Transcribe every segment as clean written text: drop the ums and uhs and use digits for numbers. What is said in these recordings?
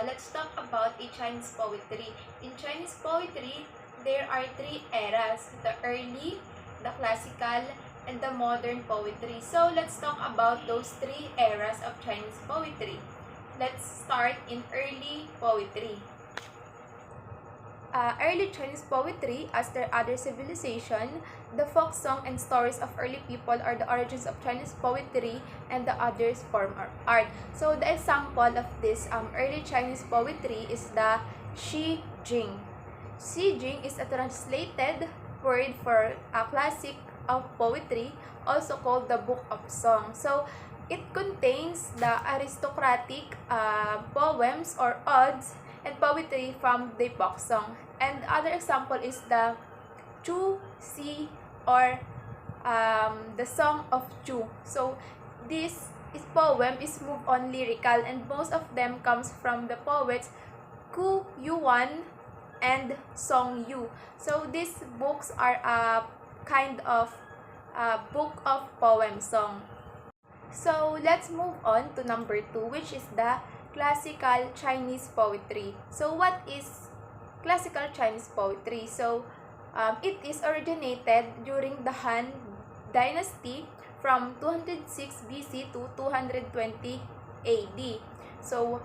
let's talk about a Chinese poetry. In Chinese poetry, there are three eras: the early, the classical, and the modern poetry. So let's talk about those three eras of Chinese poetry. Let's start in early poetry. Early Chinese poetry, as their other civilization, the folk song and stories of early people are the origins of Chinese poetry, and the others form art. So the example of this early Chinese poetry is the Shi Jing. Shi Jing is a translated word for a classic of poetry, also called the Book of Song. So it contains the aristocratic poems or odes and poetry from the folk song. And other example is the Chu Si, or the Song of Chu. So this poem is move on lyrical, and most of them comes from the poets Ku Yuan and Song Yu. So these books are a kind of book of poem song. So let's move on to number 2, which is the classical Chinese poetry. So what is classical Chinese poetry? So it is originated during the Han Dynasty from 206 BC to 220 AD. So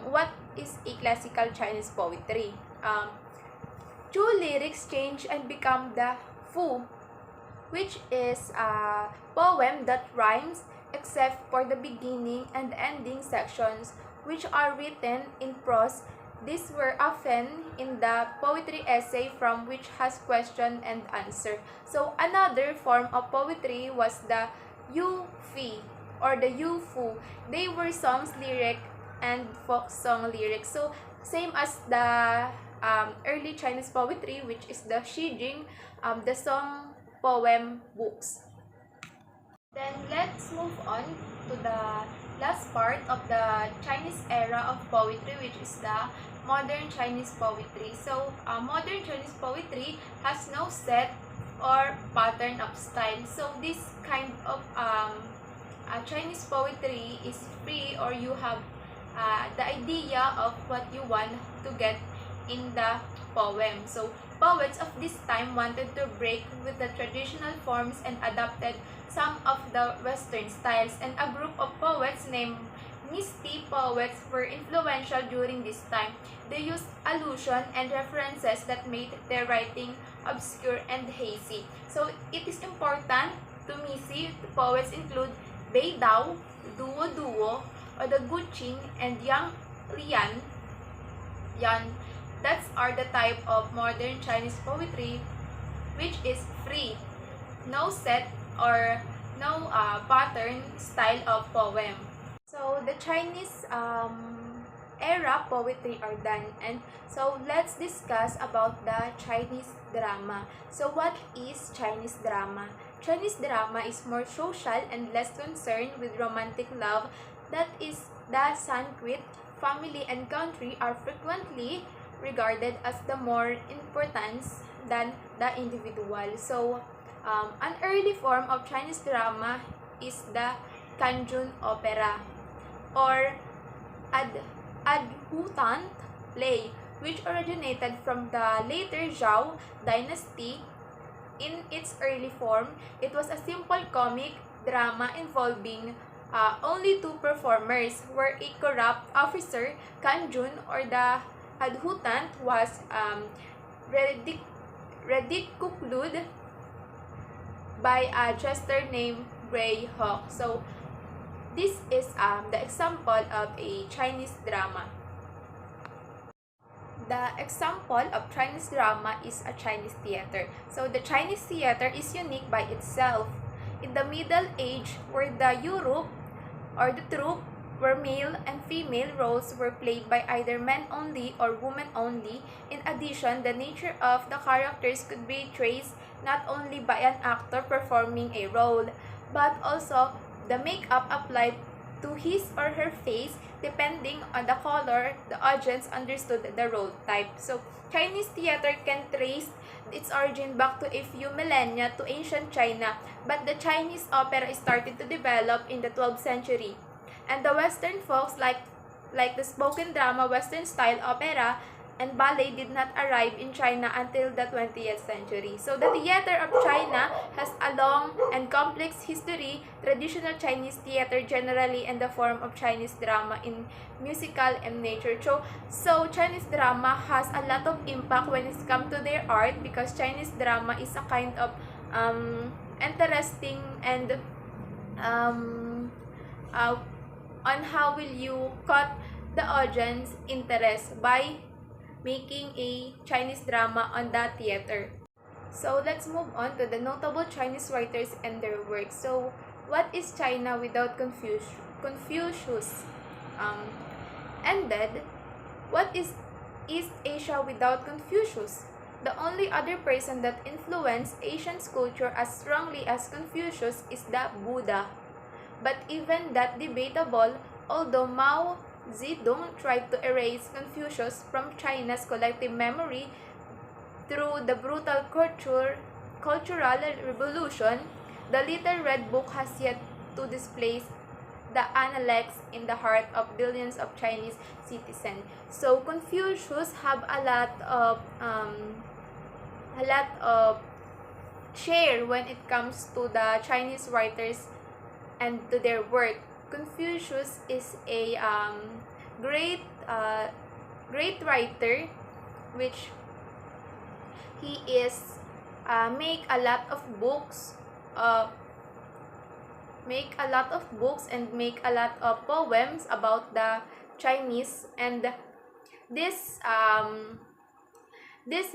what is a classical Chinese poetry? Two lyrics change and become the Fu, which is a poem that rhymes except for the beginning and ending sections, which are written in prose. These were often in the poetry essay, from which has question and answer. So another form of poetry was the Yu Fi, or the Yu Fu. They were songs lyric and folk song lyrics. So same as the early Chinese poetry, which is the Shi Jing, the song poem books. Then let's move on to the last part of the Chinese era of poetry, which is the modern Chinese poetry. So modern Chinese poetry has no set or pattern of style. So this kind of Chinese poetry is free, or you have the idea of what you want to get in the poem. So poets of this time wanted to break with the traditional forms and adopted some of the Western styles, and a group of poets named Misty poets were influential during this time. They used allusion and references that made their writing obscure and hazy. So it is important to Misty poets include Bei Dao, Duo Duo, or the Guqing, and Yang Lian. That are the type of modern Chinese poetry, which is free, no set or no pattern style of poem. So the Chinese era poetry are done, and so let's discuss about the Chinese drama. So what is Chinese drama? Chinese drama is more social and less concerned with romantic love. That is, the Sanskrit, family, and country are frequently regarded as the more importance than the individual. So an early form of Chinese drama is the Kanjun opera, or adjutant play, which originated from the later Zhou dynasty. In its early form, it was a simple comic drama involving only two performers, where a corrupt officer, Kanjun, or the adjutant, was ridiculed by a jester named Grey Hawk. So this is the example of a Chinese drama. The example of Chinese drama is a Chinese theater. So the Chinese theater is unique by itself. In the Middle Age, where the Europe, or the troupe, where male and female roles were played by either men only or women only. In addition, the nature of the characters could be traced not only by an actor performing a role, but also the makeup applied to his or her face. Depending on the color, the audience understood the role type. So Chinese theater can trace its origin back to a few millennia to ancient China, but the Chinese opera started to develop in the 12th century. And the Western folks like like the spoken drama, Western style opera, and ballet did not arrive in China until the 20th century. So the theater of China has a long and complex history. Traditional Chinese theater generally in the form of Chinese drama in musical and nature. So Chinese drama has a lot of impact when it comes to their art, because Chinese drama is a kind of interesting and on how will you cut the audience interest by making a Chinese drama on that theater. So let's move on to the notable Chinese writers and their works. So what is China without Confucius? Ended. What is East Asia without Confucius? The only other person that influenced Asian culture as strongly as Confucius is the Buddha. But even that debatable, although Mao Zedong tried to erase Confucius from China's collective memory through the brutal cultural revolution, the Little Red Book has yet to displace the analects in the heart of billions of Chinese citizens. So Confucius have a lot of share when it comes to the Chinese writers and to their work. Confucius is a great writer, which he is make a lot of books, and make a lot of poems about the Chinese. And this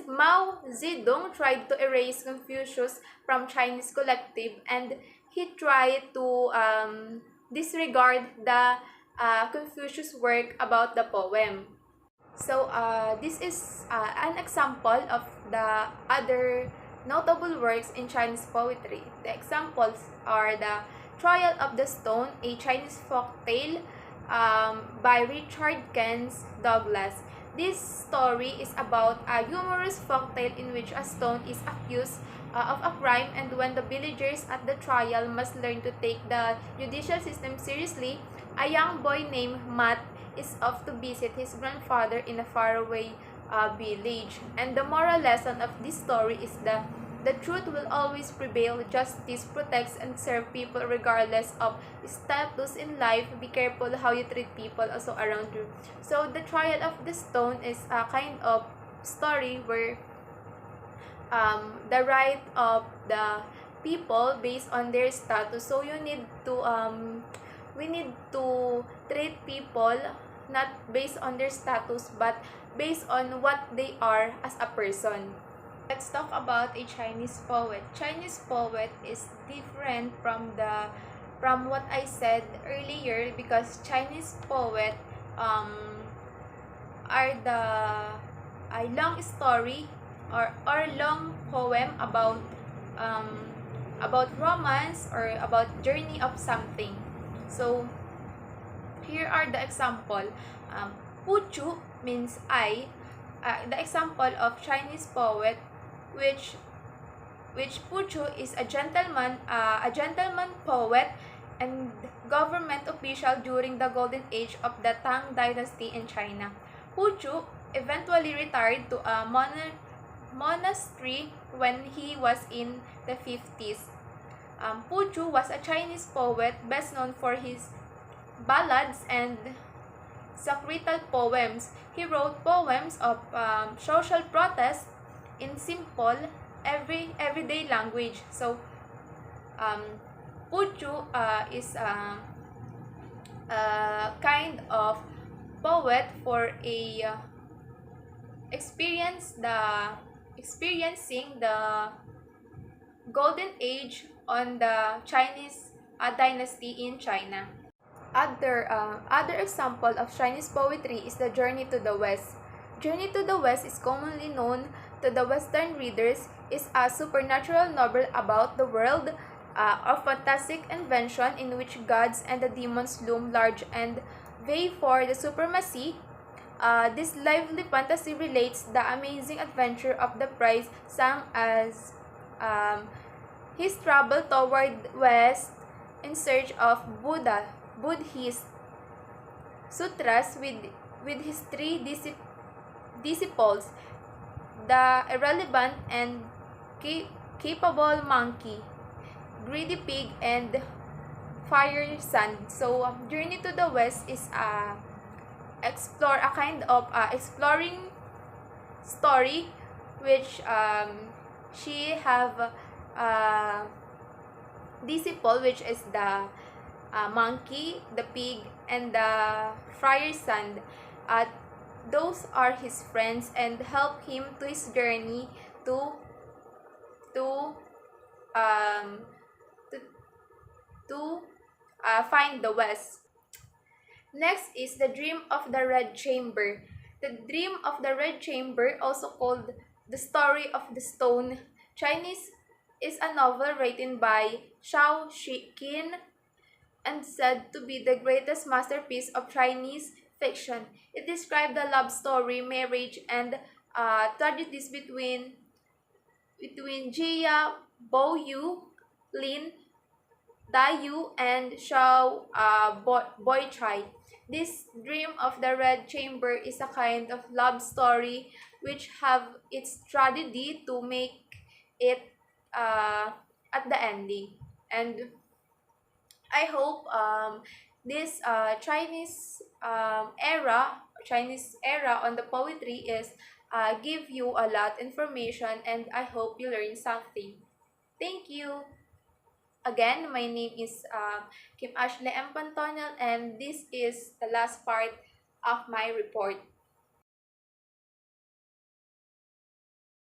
Mao Zedong tried to erase Confucius from Chinese collective, and he tried to disregard the Confucius work about the poem. So this is an example of the other notable works in Chinese poetry. The examples are the Trial of the Stone, a Chinese folk tale by Richard Kens Douglas. This story is about a humorous folktale in which a stone is accused of a crime, and when the villagers at the trial must learn to take the judicial system seriously, a young boy named Matt is off to visit his grandfather in a faraway village. And the moral lesson of this story is the truth will always prevail, justice protects and serves people regardless of status in life. Be careful how you treat people also around you. So the Trial of the Stone is a kind of story where the right of the people based on their status. So you need to we need to treat people not based on their status, but based on what they are as a person. Let's talk about a Chinese poet. Chinese poet is different from what I said earlier, because Chinese poet are a long story or long poem about romance or about journey of something. So here are the example. Puchu means I. The example of Chinese poet, which Puchu is a gentleman poet and government official during the golden age of the Tang dynasty in China. Puchu eventually retired to a monastery when he was in the 50s. Puchu was a Chinese poet best known for his ballads and satirical poems. He wrote poems of social protest in simple, everyday language. So, Puchu is a kind of poet for experiencing the golden age on the Chinese dynasty in China. Other example of Chinese poetry is the Journey to the West. Journey to the West is commonly known to the Western readers is a supernatural novel about the world of fantastic invention in which gods and the demons loom large and vie for the supremacy. This lively fantasy relates the amazing adventure of the prize Sang as his travel toward west in search of Buddhist sutras with his three disciples, the irrelevant and capable monkey, greedy pig, and fire sand. So Journey to the West is explore a kind of exploring story, which she have a disciple, which is the monkey, the pig, and the friar sand. Uh, those are his friends and help him to his journey to to um to, to find the West. Next is the Dream of the Red Chamber. The Dream of the Red Chamber, also called The Story of the Stone Chinese, is a novel written by Shao Kin and said to be the greatest masterpiece of Chinese fiction. It described the love story, marriage, and tragedies between Jia, Bo Yu, Lin Dayu, and Shao Boy Chai. This Dream of the Red Chamber is a kind of love story which have its tragedy to make it at the ending. And I hope this Chinese era on the poetry is give you a lot information, and I hope you learn something. Thank you. Again, my name is Kim Ashley M. Pantonel, and this is the last part of my report.